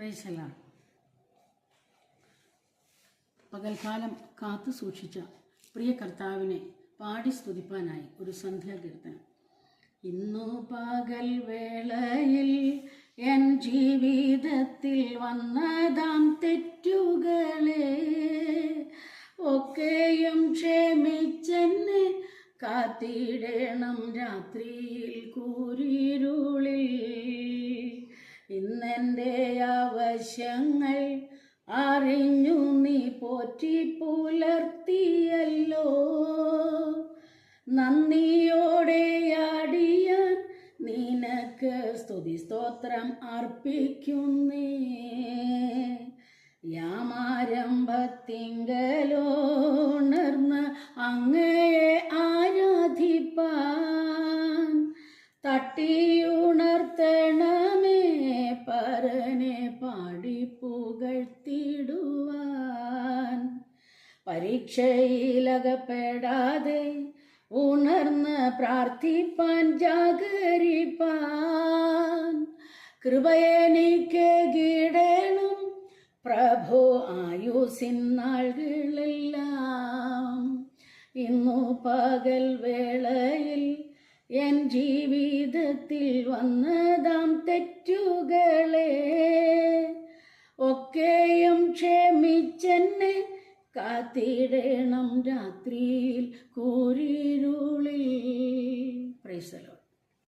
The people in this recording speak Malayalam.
പ്രൈസലാം. പകൽക്കാലം കാത്തു സൂക്ഷിച്ച പ്രിയ കർത്താവിനെ പാടി സ്തുതിപ്പാനായി ഒരു സന്ധ്യാകീർത്തനം. ഇന്നു പകൽ വേളയിൽ എൻ ജീവിതത്തിൽ വന്നതാം തെറ്റുകളെ ഒക്കെയും ക്ഷമിച്ചെന്നെ കാത്തിടണം രാത്രിയിൽ കൂരിരുളിൽ. ഇന്നെൻ്റെ ആവശ്യങ്ങൾ അറിഞ്ഞു നീ പോറ്റി പുലർത്തിയല്ലോ. നന്ദിയോടെ അടിയാൻ നിനക്ക് സ്തുതി സ്തോത്രം അർപ്പിക്കുന്നേ. യാമാരംഭത്തിങ്കലോണർന്ന് അങ്ങയെ ആരാധിപ്പാൻ തട്ടിയുണർത്തണമേ പരനെ പാടി പുകഴ്ത്തിടുവാൻ. പരീക്ഷയിലകപ്പെടാതെ ഉണർന്ന് പ്രാർത്ഥിപ്പാൻ ജാഗരിപ്പാൻ കൃപയെനിക്ക് കിടണം പ്രഭു ആയുസ്സിൻ നാളുകളെല്ലാം. ഇന്നു പകൽ വേളയിൽ എൻ ജീവിതത്തിൽ വന്നതാം തെറ്റുകളെ ഒക്കെയും ക്ഷമിച്ചെന്നെ കാത്തിടണം രാത്രിയിൽ കൂരിരുളിൽ. Praise the Lord.